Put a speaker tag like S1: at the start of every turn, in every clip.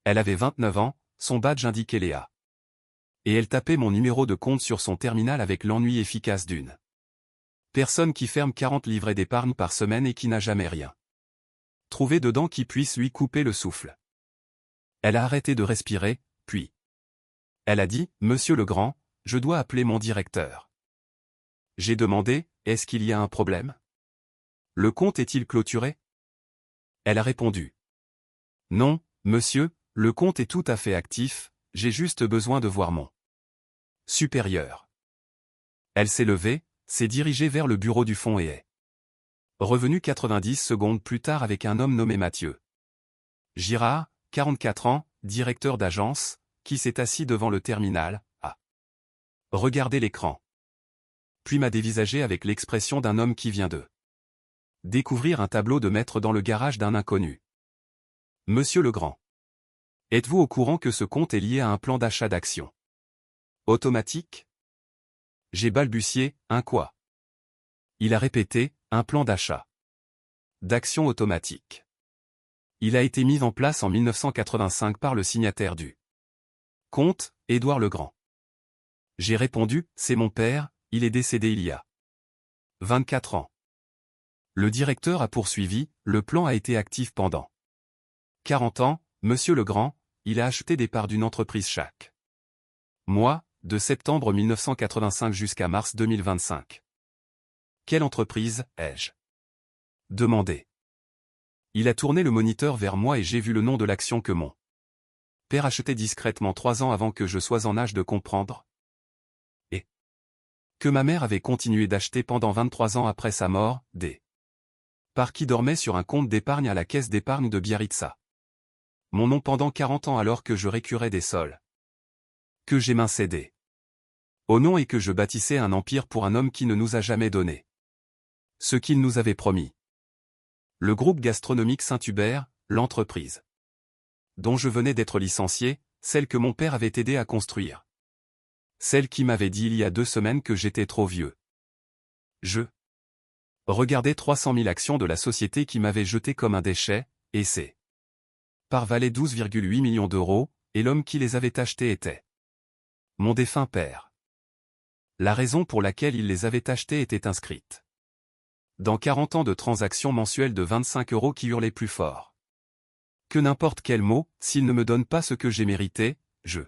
S1: Elle avait 29 ans, son badge indiquait Léa. Et elle tapait mon numéro de compte sur son terminal avec l'ennui efficace d'une personne qui ferme 40 livrets d'épargne par semaine et qui n'a jamais rien trouvé dedans qui puisse lui couper le souffle. Elle a arrêté de respirer, puis elle a dit « Monsieur Legrand, je dois appeler mon directeur. » J'ai demandé « Est-ce qu'il y a un problème? Le compte est-il clôturé ?» Elle a répondu « Non, monsieur, le compte est tout à fait actif, j'ai juste besoin de voir mon supérieur. » Elle s'est levée, s'est dirigée vers le bureau du fond et est revenue 90 secondes plus tard avec un homme nommé Mathieu Girard, 44 ans, directeur d'agence, qui s'est assis devant le terminal, a regardé l'écran. Puis m'a dévisagé avec l'expression d'un homme qui vient de découvrir un tableau de maître dans le garage d'un inconnu. « Monsieur Legrand, êtes-vous au courant que ce compte est lié à un plan d'achat d'actions automatique ?» J'ai balbutié, « Un quoi ?» Il a répété, « Un plan d'achat d'actions automatique. Il a été mis en place en 1985 par le signataire du compte, Édouard Legrand. » J'ai répondu, « C'est mon père, il est décédé il y a 24 ans. » Le directeur a poursuivi, « Le plan a été actif pendant 40 ans, Monsieur Legrand, il a acheté des parts d'une entreprise chaque mois, de septembre 1985 jusqu'à mars 2025. Quelle entreprise, ai-je demandé. Il a tourné le moniteur vers moi et j'ai vu le nom de l'action que mon père achetait discrètement 3 ans avant que je sois en âge de comprendre. Et que ma mère avait continué d'acheter pendant 23 ans après sa mort, des parts qui dormaient sur un compte d'épargne à la caisse d'épargne de Biarritz. Mon nom pendant 40 ans alors que je récurais des sols que j'éminçais au nom et que je bâtissais un empire pour un homme qui ne nous a jamais donné ce qu'il nous avait promis. Le groupe gastronomique Saint-Hubert, l'entreprise dont je venais d'être licencié, celle que mon père avait aidé à construire. Celle qui m'avait dit il y a 2 semaines que j'étais trop vieux. Je regardais 300 000 actions de la société qui m'avaient jeté comme un déchet, et ces parts valaient 12,8 millions d'euros, et l'homme qui les avait achetées était mon défunt père. La raison pour laquelle il les avait achetées était inscrite dans 40 ans de transactions mensuelles de 25 € qui hurlaient plus fort que n'importe quel mot, s'il ne me donne pas ce que j'ai mérité, je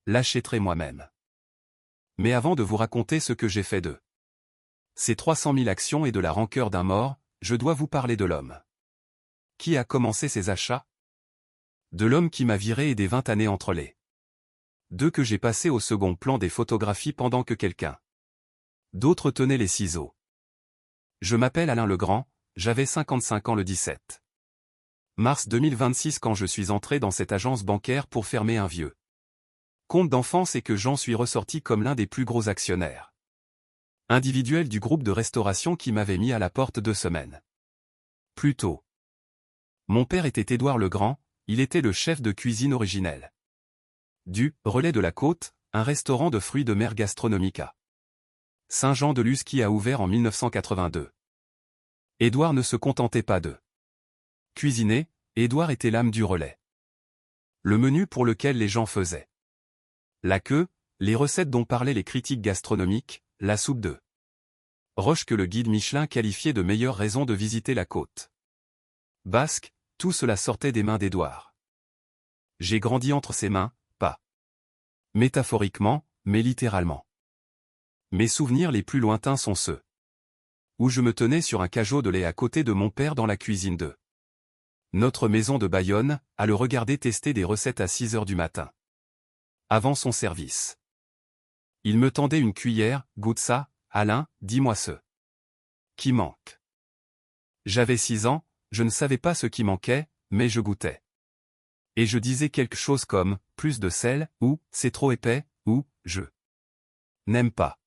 S1: l'achèterai moi-même. Mais avant de vous raconter ce que j'ai fait de ces 300 000 actions et de la rancœur d'un mort, je dois vous parler de l'homme qui a commencé ces achats, de l'homme qui m'a viré et des 20 années entre les deux que j'ai passé au second plan des photographies pendant que quelqu'un d'autre tenait les ciseaux. Je m'appelle Alain Legrand, j'avais 55 ans le 17 mars 2026 quand je suis entré dans cette agence bancaire pour fermer un vieux compte d'enfance et que j'en suis ressorti comme l'un des plus gros actionnaires individuels du groupe de restauration qui m'avait mis à la porte 2 semaines plus tôt. Mon père était Édouard Legrand, il était le chef de cuisine originel du Relais de la Côte, un restaurant de fruits de mer gastronomique à Saint-Jean-de-Luz qui a ouvert en 1982. Édouard ne se contentait pas de cuisiner, Édouard était l'âme du relais. Le menu pour lequel les gens faisaient la queue, les recettes dont parlaient les critiques gastronomiques, la soupe de roche que le guide Michelin qualifiait de meilleure raison de visiter la côte basque, tout cela sortait des mains d'Édouard. J'ai grandi entre ses mains, pas métaphoriquement, mais littéralement. Mes souvenirs les plus lointains sont ceux où je me tenais sur un cajot de lait à côté de mon père dans la cuisine de notre maison de Bayonne, à le regarder tester des recettes à 6 heures du matin. Avant son service. Il me tendait une cuillère, goûte ça, Alain, dis-moi ce qui manque. J'avais 6 ans, je ne savais pas ce qui manquait, mais je goûtais. Et je disais quelque chose comme, plus de sel, ou, c'est trop épais, ou, je n'aime pas.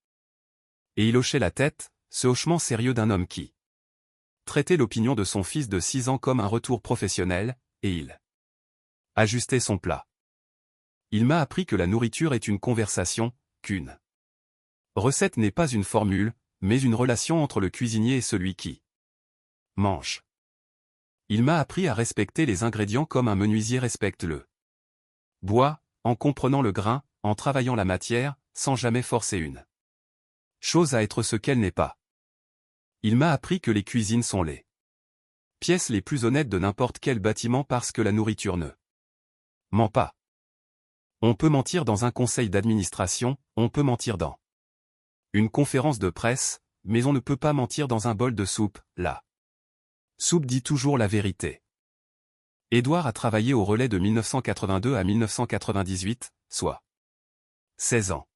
S1: Et il hochait la tête, ce hochement sérieux d'un homme qui traitait l'opinion de son fils de 6 ans comme un retour professionnel, et il ajustait son plat. Il m'a appris que la nourriture est une conversation, qu'une recette n'est pas une formule, mais une relation entre le cuisinier et celui qui mange. Il m'a appris à respecter les ingrédients comme un menuisier respecte le bois, en comprenant le grain, en travaillant la matière, sans jamais forcer une chose à être ce qu'elle n'est pas. Il m'a appris que les cuisines sont les pièces les plus honnêtes de n'importe quel bâtiment parce que la nourriture ne ment pas. On peut mentir dans un conseil d'administration, on peut mentir dans une conférence de presse, mais on ne peut pas mentir dans un bol de soupe, la soupe dit toujours la vérité. Édouard a travaillé au Relais de 1982 à 1998, soit 16 ans.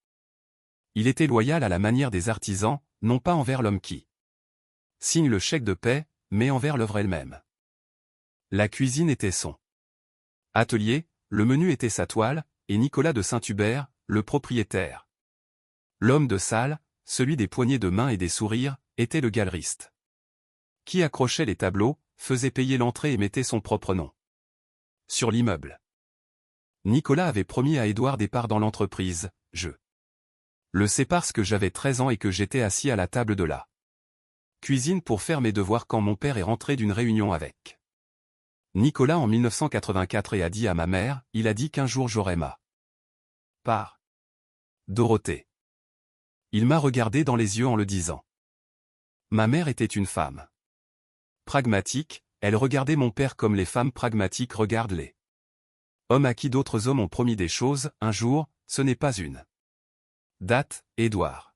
S1: Il était loyal à la manière des artisans, non pas envers l'homme qui signe le chèque de paie, mais envers l'œuvre elle-même. La cuisine était son atelier, le menu était sa toile, et Nicolas de Saint-Hubert, le propriétaire, l'homme de salle, celui des poignées de main et des sourires, était le galeriste, qui accrochait les tableaux, faisait payer l'entrée et mettait son propre nom sur l'immeuble. Nicolas avait promis à Édouard des parts dans l'entreprise, je le sais parce que j'avais 13 ans et que j'étais assis à la table de la cuisine pour faire mes devoirs quand mon père est rentré d'une réunion avec Nicolas en 1984 et a dit à ma mère, il a dit qu'un jour j'aurai ma part. Dorothée. Il m'a regardé dans les yeux en le disant. Ma mère était une femme pragmatique, elle regardait mon père comme les femmes pragmatiques regardent les hommes à qui d'autres hommes ont promis des choses, un jour, ce n'est pas une date, Édouard.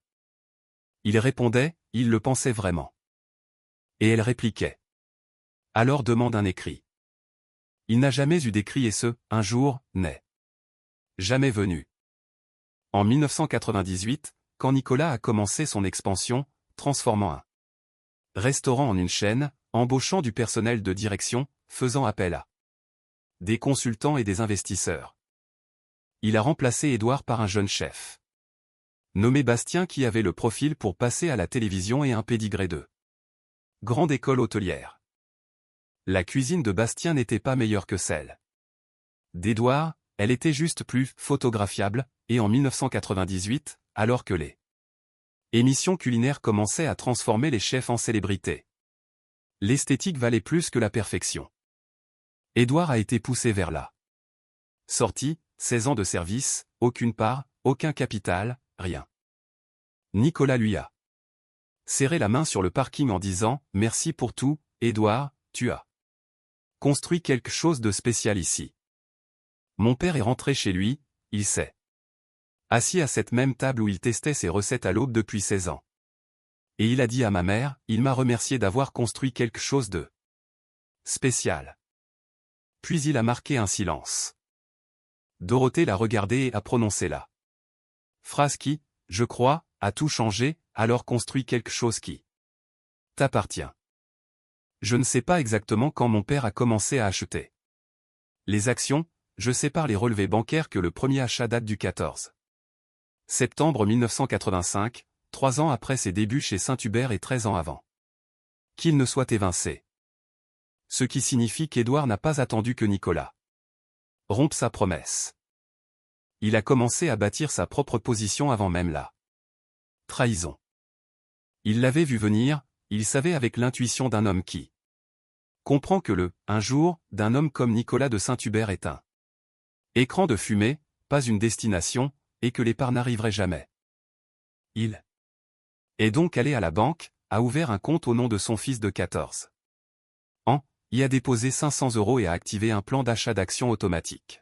S1: Il répondait, il le pensait vraiment. Et elle répliquait. Alors demande un écrit. Il n'a jamais eu d'écrit et ce, un jour, n'est jamais venu. En 1998, quand Nicolas a commencé son expansion, transformant un restaurant en une chaîne, embauchant du personnel de direction, faisant appel à des consultants et des investisseurs. Il a remplacé Édouard par un jeune chef nommé Bastien qui avait le profil pour passer à la télévision et un pédigré de grande école hôtelière. La cuisine de Bastien n'était pas meilleure que celle d'Édouard, elle était juste plus photographiable, et en 1998, alors que les émissions culinaires commençaient à transformer les chefs en célébrités, l'esthétique valait plus que la perfection. Édouard a été poussé vers la sortie, 16 ans de service, aucune part, aucun capital, rien. Nicolas lui a serré la main sur le parking en disant « Merci pour tout, Édouard, tu as construit quelque chose de spécial ici. » Mon père est rentré chez lui, il s'est assis à cette même table où il testait ses recettes à l'aube depuis 16 ans. Et il a dit à ma mère, il m'a remercié d'avoir construit quelque chose de spécial. Puis il a marqué un silence. Dorothée l'a regardé et a prononcé la phrase qui, je crois, a tout changé, alors construit quelque chose qui t'appartient. Je ne sais pas exactement quand mon père a commencé à acheter les actions, je sais par les relevés bancaires que le premier achat date du 14 septembre 1985, 3 ans après ses débuts chez Saint-Hubert et 13 ans avant qu'il ne soit évincé. Ce qui signifie qu'Édouard n'a pas attendu que Nicolas rompe sa promesse. Il a commencé à bâtir sa propre position avant même la trahison. Il l'avait vu venir, il savait avec l'intuition d'un homme qui comprend que un jour, d'un homme comme Nicolas de Saint-Hubert est un écran de fumée, pas une destination, et que les parts n'arriveraient jamais. Il est donc allé à la banque, a ouvert un compte au nom de son fils de 14 ans, y a déposé 500 € et a activé un plan d'achat d'actions automatique.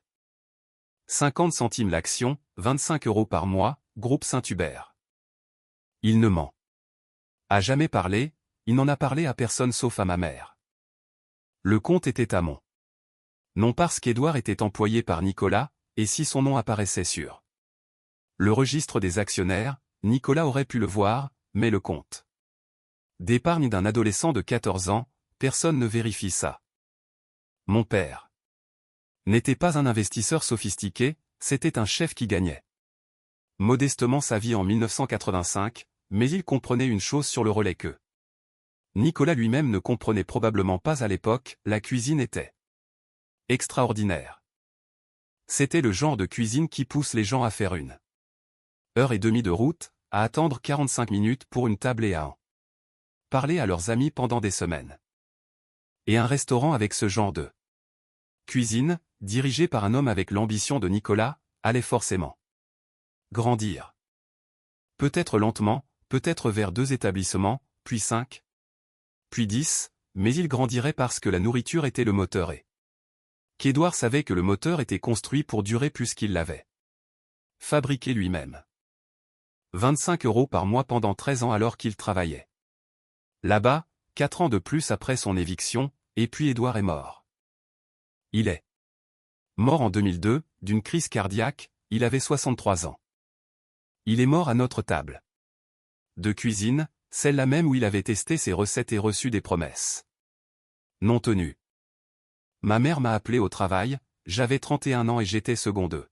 S1: 50 centimes l'action, 25 € par mois, groupe Saint-Hubert. Il ne m'en a jamais parlé, il n'en a parlé à personne sauf à ma mère. Le compte était à mon nom parce qu'Édouard était employé par Nicolas, et si son nom apparaissait sur le registre des actionnaires, Nicolas aurait pu le voir, mais le compte d'épargne d'un adolescent de 14 ans, personne ne vérifie ça. Mon père n'était pas un investisseur sophistiqué, c'était un chef qui gagnait modestement sa vie en 1985, mais il comprenait une chose sur le relais que Nicolas lui-même ne comprenait probablement pas à l'époque, la cuisine était extraordinaire. C'était le genre de cuisine qui pousse les gens à faire 1h30 de route, à attendre 45 minutes pour une table et à en parler à leurs amis pendant des semaines. Et un restaurant avec ce genre de cuisine, dirigé par un homme avec l'ambition de Nicolas, allait forcément grandir. Peut-être lentement, peut-être vers 2 établissements, puis 5, puis 10, mais il grandirait parce que la nourriture était le moteur et qu'Édouard savait que le moteur était construit pour durer plus qu'il l'avait fabriqué lui-même. 25 € par mois pendant 13 ans alors qu'il travaillait là-bas, 4 ans de plus après son éviction, et puis Édouard est mort. Il est mort en 2002, d'une crise cardiaque, il avait 63 ans. Il est mort à notre table de cuisine, celle-là même où il avait testé ses recettes et reçu des promesses non tenues. Ma mère m'a appelé au travail, j'avais 31 ans et j'étais second de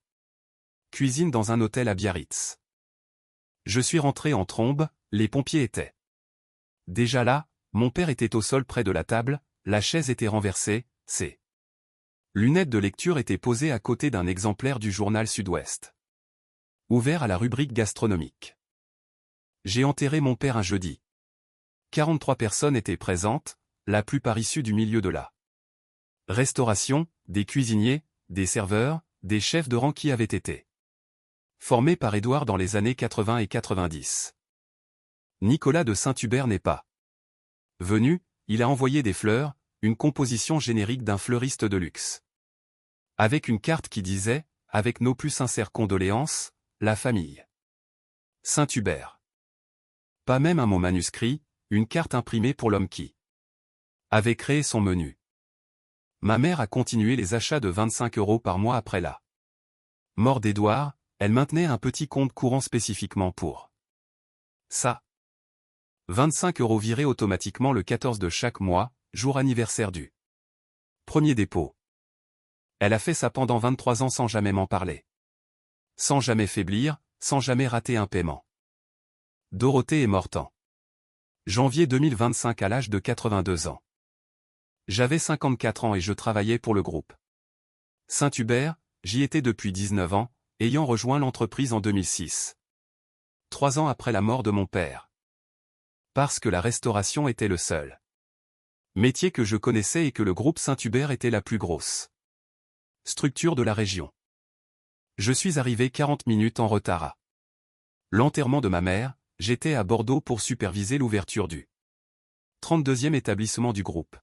S1: cuisine dans un hôtel à Biarritz. Je suis rentré en trombe, les pompiers étaient déjà là, mon père était au sol près de la table, la chaise était renversée, ses lunettes de lecture étaient posées à côté d'un exemplaire du journal Sud-Ouest, ouvert à la rubrique gastronomique. J'ai enterré mon père un jeudi. 43 personnes étaient présentes, la plupart issues du milieu de la restauration, des cuisiniers, des serveurs, des chefs de rang qui avaient été formés par Édouard dans les années 80 et 90. Nicolas de Saint-Hubert n'est pas venu, il a envoyé des fleurs, une composition générique d'un fleuriste de luxe. Avec une carte qui disait, avec nos plus sincères condoléances, la famille Saint-Hubert. Pas même un mot manuscrit, une carte imprimée pour l'homme qui avait créé son menu. Ma mère a continué les achats de 25 € par mois après la mort d'Édouard, elle maintenait un petit compte courant spécifiquement pour ça. 25 € virés automatiquement le 14 de chaque mois, jour anniversaire du premier dépôt. Elle a fait ça pendant 23 ans sans jamais m'en parler. Sans jamais faiblir, sans jamais rater un paiement. Dorothée est morte en janvier 2025 à l'âge de 82 ans. J'avais 54 ans et je travaillais pour le groupe Saint-Hubert, j'y étais depuis 19 ans, ayant rejoint l'entreprise en 2006. 3 ans après la mort de mon père. Parce que la restauration était le seul métier que je connaissais et que le groupe Saint-Hubert était la plus grosse structure de la région. Je suis arrivé 40 minutes en retard à l'enterrement de ma mère, j'étais à Bordeaux pour superviser l'ouverture du 32e établissement du groupe.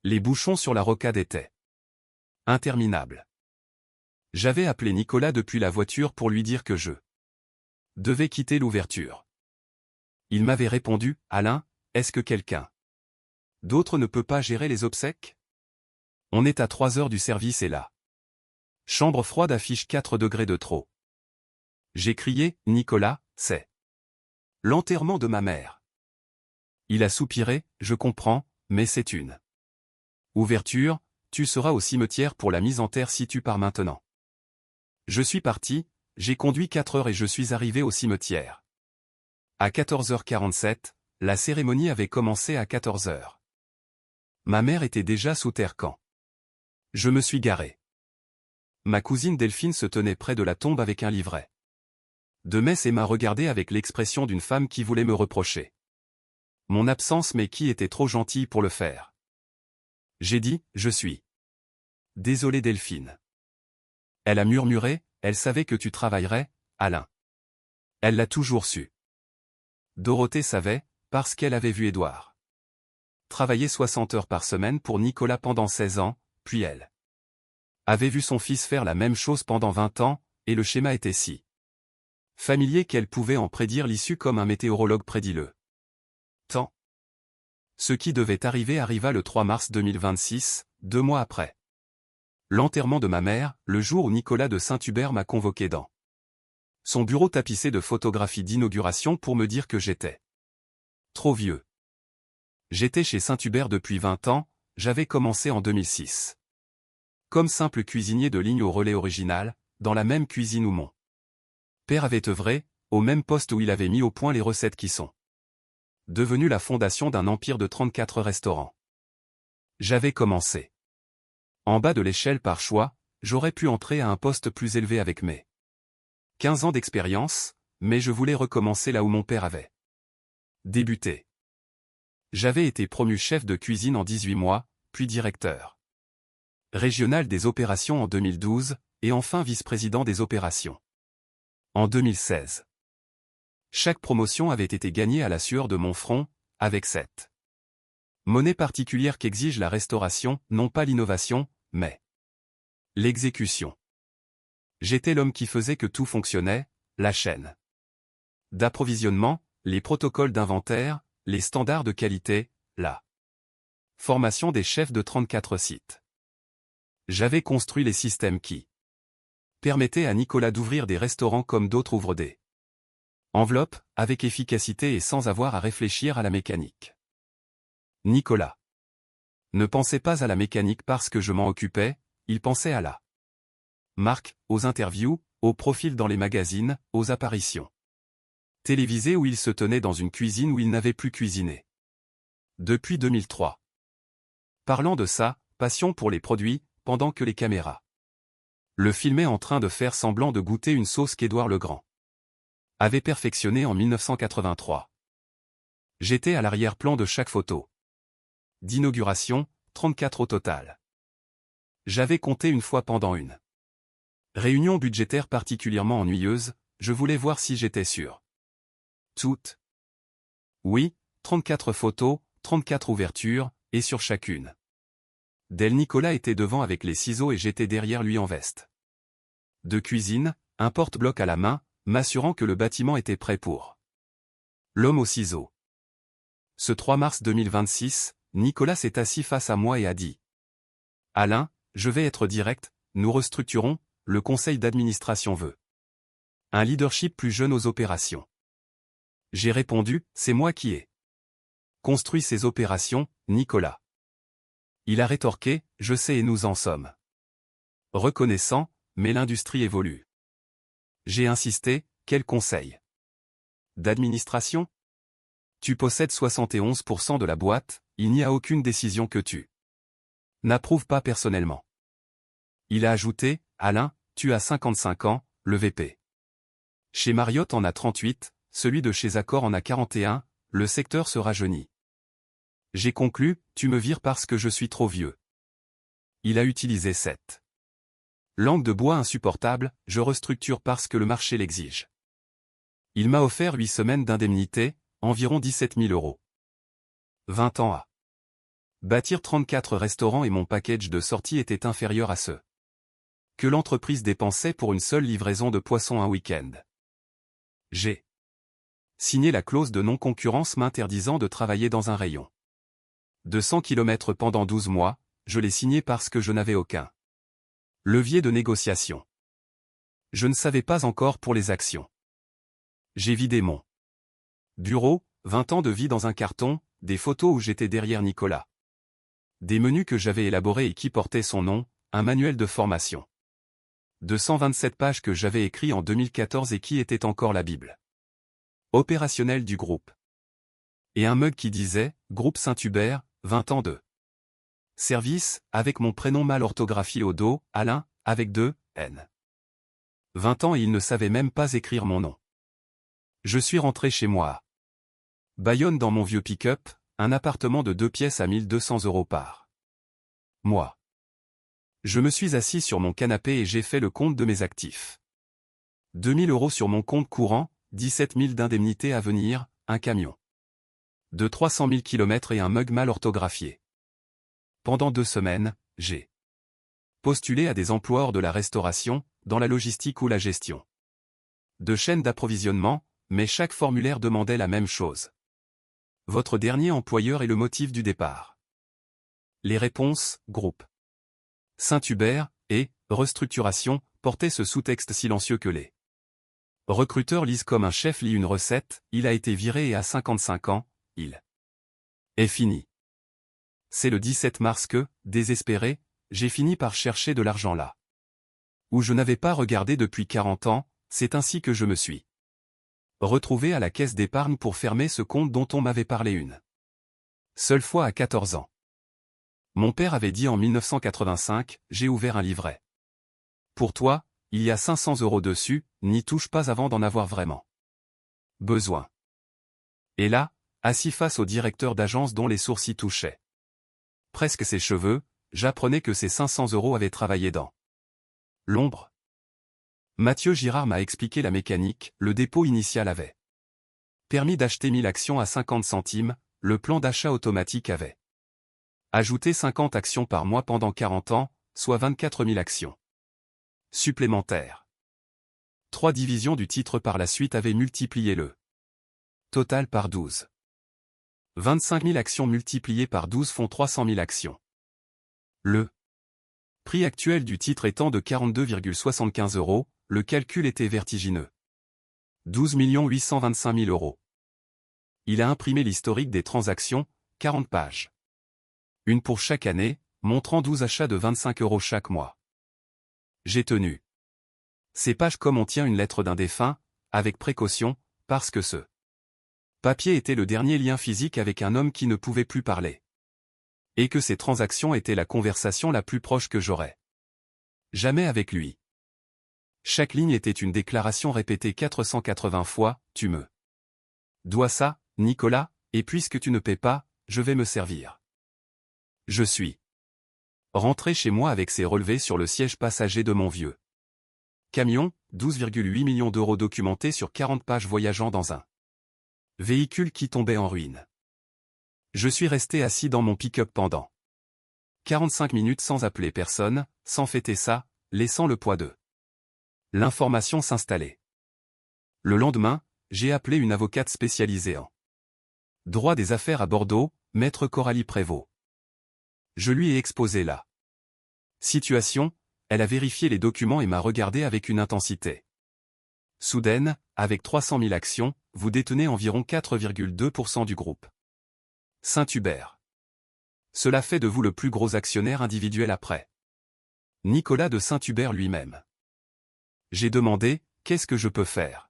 S1: Les bouchons sur la rocade étaient interminables. J'avais appelé Nicolas depuis la voiture pour lui dire que je devais quitter l'ouverture. Il m'avait répondu, « Alain, est-ce que quelqu'un d'autre ne peut pas gérer les obsèques ? On est à 3 heures du service et la chambre froide affiche 4 degrés de trop. » J'ai crié, « Nicolas, c'est l'enterrement de ma mère. » Il a soupiré, « Je comprends, mais c'est une ouverture, tu seras au cimetière pour la mise en terre si tu pars maintenant. » Je suis parti, j'ai conduit 4 heures et je suis arrivé au cimetière. À 14h47, la cérémonie avait commencé à 14h. Ma mère était déjà sous terre quand je me suis garé. Ma cousine Delphine se tenait près de la tombe avec un livret de messe et m'a regardé avec l'expression d'une femme qui voulait me reprocher mon absence mais qui était trop gentille pour le faire. J'ai dit, « Je suis désolé Delphine. » Elle a murmuré, « Elle savait que tu travaillerais, Alain. » Elle l'a toujours su. Dorothée savait, parce qu'elle avait vu Édouard travailler 60 heures par semaine pour Nicolas pendant 16 ans, puis elle avait vu son fils faire la même chose pendant 20 ans, et le schéma était si familier qu'elle pouvait en prédire l'issue comme un météorologue prédit le temps. Ce qui devait arriver arriva le 3 mars 2026, 2 mois après l'enterrement de ma mère, le jour où Nicolas de Saint-Hubert m'a convoqué dans son bureau tapissé de photographies d'inauguration pour me dire que j'étais trop vieux. J'étais chez Saint-Hubert depuis 20 ans, j'avais commencé en 2006. Comme simple cuisinier de ligne au relais original, dans la même cuisine où mon père avait œuvré, au même poste où il avait mis au point les recettes qui sont devenues la fondation d'un empire de 34 restaurants. J'avais commencé en bas de l'échelle par choix, j'aurais pu entrer à un poste plus élevé avec mes 15 ans d'expérience, mais je voulais recommencer là où mon père avait débuté. J'avais été promu chef de cuisine en 18 mois, puis directeur Régional des opérations en 2012, et enfin vice-président des opérations. En 2016. Chaque promotion avait été gagnée à la sueur de mon front, avec cette monnaie particulière qu'exige la restauration, non pas l'innovation, mais l'exécution. J'étais l'homme qui faisait que tout fonctionnait, la chaîne d'approvisionnement, les protocoles d'inventaire, les standards de qualité, la formation des chefs de 34 sites. J'avais construit les systèmes qui permettaient à Nicolas d'ouvrir des restaurants comme d'autres ouvrent des enveloppes, avec efficacité et sans avoir à réfléchir à la mécanique. Nicolas ne pensait pas à la mécanique parce que je m'en occupais, il pensait à la marque, aux interviews, aux profils dans les magazines, aux apparitions télévisées où il se tenait dans une cuisine où il n'avait plus cuisiné depuis 2003. Parlant de ça, passion pour les produits, pendant que les caméras le filmaient en train de faire semblant de goûter une sauce qu'Édouard Legrand avait perfectionnée en 1983. J'étais à l'arrière-plan de chaque photo d'inauguration, 34 au total. J'avais compté une fois pendant une réunion budgétaire particulièrement ennuyeuse, je voulais voir si j'étais sûr. Toutes. Oui, 34 photos, 34 ouvertures, et sur chacune d'elles Nicolas était devant avec les ciseaux et j'étais derrière lui en veste de cuisine, un porte-bloc à la main, m'assurant que le bâtiment était prêt pour l'homme aux ciseaux. Ce 3 mars 2026, Nicolas s'est assis face à moi et a dit « Alain, je vais être direct, nous restructurons, le conseil d'administration veut un leadership plus jeune aux opérations. » J'ai répondu « C'est moi qui ai construit ces opérations, Nicolas. » Il a rétorqué « Je sais et nous en sommes reconnaissants, mais l'industrie évolue. » J'ai insisté « Quel conseil d'administration ? Tu possèdes 71% de la boîte, il n'y a aucune décision que tu n'approuves pas personnellement. » Il a ajouté « Alain, tu as 55 ans, le VP. Chez Marriott en a 38, celui de chez Accor en a 41, le secteur se rajeunit. » J'ai conclu « Tu me vires parce que je suis trop vieux. » Il a utilisé cette langue de bois insupportable, je restructure parce que le marché l'exige. Il m'a offert 8 semaines d'indemnité, environ 17 000 €. 20 ans à bâtir 34 restaurants et mon package de sortie était inférieur à ce que l'entreprise dépensait pour une seule livraison de poissons un week-end. J'ai signé la clause de non-concurrence m'interdisant de travailler dans un rayon de 100 km pendant 12 mois, je l'ai signé parce que je n'avais aucun levier de négociation. Je ne savais pas encore pour les actions. J'ai vidé mon bureau, 20 ans de vie dans un carton, des photos où j'étais derrière Nicolas. Des menus que j'avais élaborés et qui portaient son nom, un manuel de formation. De 127 pages que j'avais écrit en 2014 et qui était encore la Bible opérationnelle du groupe. Et un mug qui disait « Groupe Saint-Hubert, 20 ans de service, avec mon prénom mal orthographié au dos, Alain, avec 2 N. 20 ans et il ne savait même pas écrire mon nom. Je suis rentré chez moi à Bayonne dans mon vieux pick-up, un appartement de 2 pièces à 1 200 € par mois. Je me suis assis sur mon canapé et j'ai fait le compte de mes actifs. 2 000 € sur mon compte courant, 17 000 d'indemnités à venir, un camion de 300 000 km et un mug mal orthographié. Pendant 2 semaines, j'ai postulé à des emplois hors de la restauration, dans la logistique ou la gestion de chaînes d'approvisionnement, mais chaque formulaire demandait la même chose. Votre dernier employeur est le motif du départ. Les réponses, groupe Saint-Hubert et restructuration, portaient ce sous-texte silencieux que les recruteurs lisent comme un chef lit une recette, il a été viré et à 55 ans, il est fini. C'est le 17 mars que, désespéré, j'ai fini par chercher de l'argent là où je n'avais pas regardé depuis 40 ans, c'est ainsi que je me suis retrouvé à la caisse d'épargne pour fermer ce compte dont on m'avait parlé une seule fois à 14 ans. Mon père avait dit en 1985, j'ai ouvert un livret. Pour toi, il y a 500 € dessus, n'y touche pas avant d'en avoir vraiment besoin. Et là, assis face au directeur d'agence dont les sourcils touchaient presque ses cheveux, j'apprenais que ces 500 € avaient travaillé dans l'ombre. Mathieu Girard m'a expliqué la mécanique, le dépôt initial avait permis d'acheter 1000 actions à 50 centimes, le plan d'achat automatique avait ajouté 50 actions par mois pendant 40 ans, soit 24 000 actions supplémentaires. 3 divisions du titre par la suite avaient multiplié le total par 12. 25 000 actions multipliées par 12 font 300 000 actions. Le prix actuel du titre étant de 42,75 €, le calcul était vertigineux. 12 825 000 €. Il a imprimé l'historique des transactions, 40 pages. Une pour chaque année, montrant 12 achats de 25 € chaque mois. J'ai tenu ces pages comme on tient une lettre d'un défunt, avec précaution, parce que ce papier était le dernier lien physique avec un homme qui ne pouvait plus parler. Et que ces transactions étaient la conversation la plus proche que j'aurais jamais avec lui. Chaque ligne était une déclaration répétée 480 fois, tu me dois ça, Nicolas, et puisque tu ne paies pas, je vais me servir. Je suis rentré chez moi avec ces relevés sur le siège passager de mon vieux camion, 12,8 millions € documentés sur 40 pages voyageant dans un véhicule qui tombait en ruine. Je suis resté assis dans mon pick-up pendant 45 minutes sans appeler personne, sans fêter ça, laissant le poids de l'information s'installer. Le lendemain, j'ai appelé une avocate spécialisée en droit des affaires à Bordeaux, maître Coralie Prévost. Je lui ai exposé la situation, elle a vérifié les documents et m'a regardé avec une intensité soudaine, avec 300 000 actions, vous détenez environ 4,2% du groupe Saint-Hubert. Cela fait de vous le plus gros actionnaire individuel après Nicolas de Saint-Hubert lui-même. J'ai demandé, qu'est-ce que je peux faire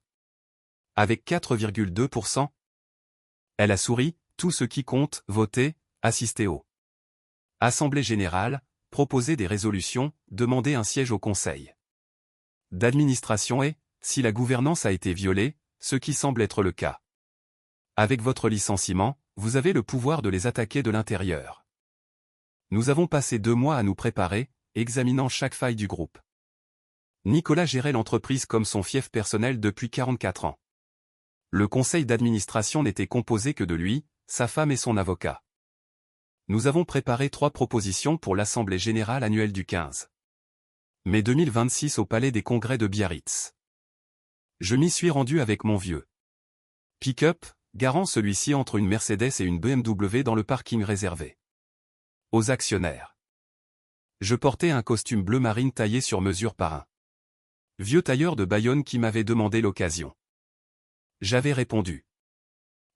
S1: avec 4,2%? Elle a souri, tout ce qui compte, voter, assister aux assemblées générales, proposer des résolutions, demander un siège au conseil d'administration et, si la gouvernance a été violée, ce qui semble être le cas. Avec votre licenciement, vous avez le pouvoir de les attaquer de l'intérieur. Nous avons passé 2 mois à nous préparer, examinant chaque faille du groupe. Nicolas gérait l'entreprise comme son fief personnel depuis 44 ans. Le conseil d'administration n'était composé que de lui, sa femme et son avocat. Nous avons préparé 3 propositions pour l'Assemblée générale annuelle du 15 mai 2026 au Palais des Congrès de Biarritz. Je m'y suis rendu avec mon vieux pick-up, garant celui-ci entre une Mercedes et une BMW dans le parking réservé aux actionnaires. Je portais un costume bleu marine taillé sur mesure par un vieux tailleur de Bayonne qui m'avait demandé l'occasion. J'avais répondu.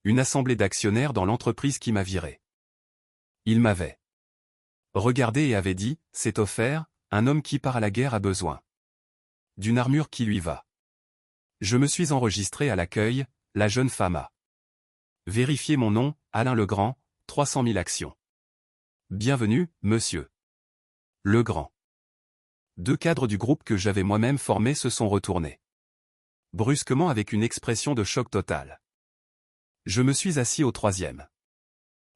S1: Une assemblée d'actionnaires dans l'entreprise qui m'a viré. Il m'avait regardé et avait dit, c'est offert, un homme qui part à la guerre a besoin d'une armure qui lui va. Je me suis enregistré à l'accueil, la jeune femme a vérifié mon nom, Alain Legrand, 300 000 actions. Bienvenue, monsieur Legrand. 2 cadres du groupe que j'avais moi-même formé se sont retournés brusquement avec une expression de choc total. Je me suis assis au 3e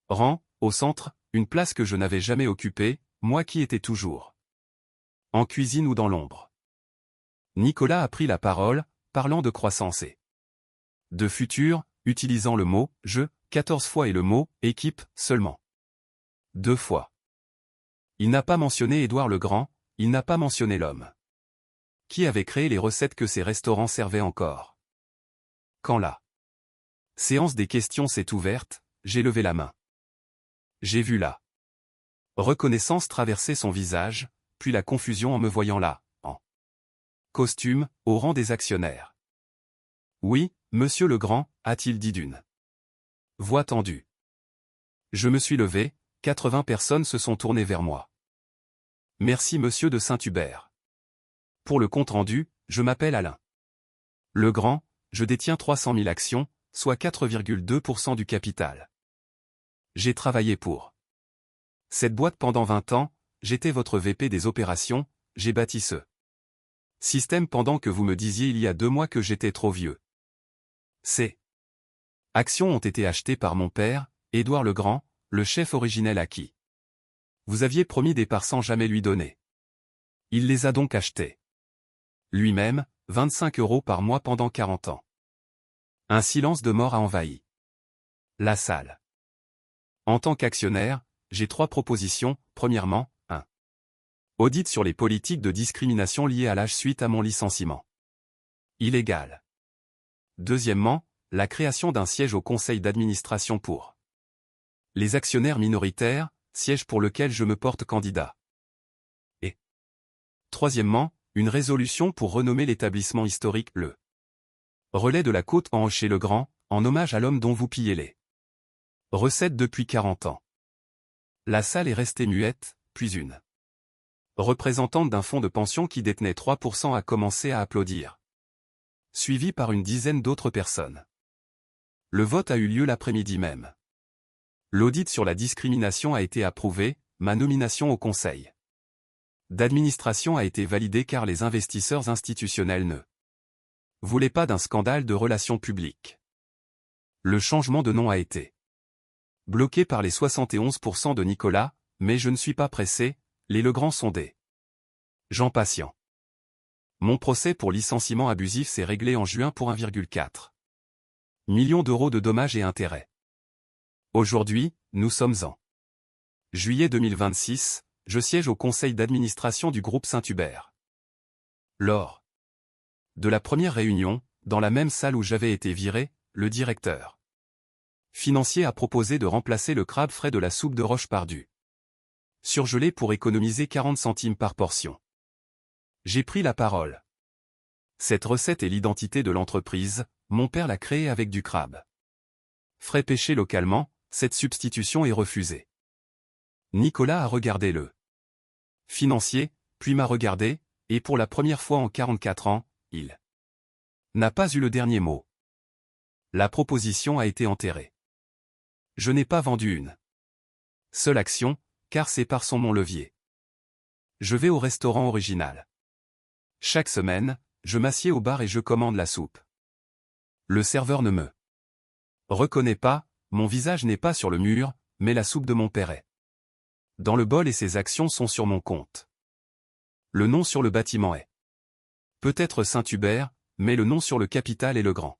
S1: rang, au centre, une place que je n'avais jamais occupée, moi qui étais toujours en cuisine ou dans l'ombre. Nicolas a pris la parole, parlant de croissance et de futur, utilisant le mot « je » 14 fois et le mot « équipe » seulement 2 fois. Il n'a pas mentionné Édouard Legrand, il n'a pas mentionné l'homme qui avait créé les recettes que ces restaurants servaient encore. Quand la séance des questions s'est ouverte, j'ai levé la main. J'ai vu la reconnaissance traverser son visage, puis la confusion en me voyant là, en costume, au rang des actionnaires. Oui, monsieur Legrand, a-t-il dit d'une voix tendue. Je me suis levé, 80 personnes se sont tournées vers moi. Merci monsieur de Saint-Hubert. Pour le compte-rendu, je m'appelle Alain Legrand, je détiens 300 000 actions, soit 4,2% du capital. J'ai travaillé pour cette boîte pendant 20 ans, j'étais votre VP des opérations, j'ai bâti ce système pendant que vous me disiez il y a 2 mois que j'étais trop vieux. Ces actions ont été achetées par mon père, Édouard Legrand, le chef originel à qui Vous aviez promis des parts sans jamais lui donner. Il les a donc achetés. Lui-même, 25 € par mois pendant 40 ans. Un silence de mort a envahi la salle. En tant qu'actionnaire, j'ai 3 propositions. Premièrement, 1. Audit sur les politiques de discrimination liées à l'âge suite à mon licenciement. Illégal. Deuxièmement, la création d'un siège au conseil d'administration pour les actionnaires minoritaires, siège pour lequel je me porte candidat. Et troisièmement, une résolution pour renommer l'établissement historique le Relais de la Côte en Hocher-le-Grand, en hommage à l'homme dont vous pillez les recettes depuis 40 ans. La salle est restée muette, puis une représentante d'un fonds de pension qui détenait 3% a commencé à applaudir, suivi par une dizaine d'autres personnes. Le vote a eu lieu l'après-midi même. L'audit sur la discrimination a été approuvé, ma nomination au conseil d'administration a été validée car les investisseurs institutionnels ne voulaient pas d'un scandale de relations publiques. Le changement de nom a été bloqué par les 71% de Nicolas, mais je ne suis pas pressé, les Legrand sont des gens patients. Mon procès pour licenciement abusif s'est réglé en juin pour 1,4 million d'euros de dommages et intérêts. Aujourd'hui, nous sommes en juillet 2026, je siège au conseil d'administration du groupe Saint-Hubert. Lors de la première réunion, dans la même salle où j'avais été viré, le directeur financier a proposé de remplacer le crabe frais de la soupe de roche par du surgelé pour économiser 40 centimes par portion. J'ai pris la parole. Cette recette est l'identité de l'entreprise, mon père l'a créée avec du crabe frais pêché localement, cette substitution est refusée. Nicolas a regardé le financier, puis m'a regardé, et pour la première fois en 44 ans, il n'a pas eu le dernier mot. La proposition a été enterrée. Je n'ai pas vendu une seule action, car c'est par son mon levier. Je vais au restaurant original. Chaque semaine, je m'assieds au bar et je commande la soupe. Le serveur ne me reconnaît pas, mon visage n'est pas sur le mur, mais la soupe de mon père est dans le bol et ses actions sont sur mon compte. Le nom sur le bâtiment est peut-être Saint-Hubert, mais le nom sur le capital est Legrand.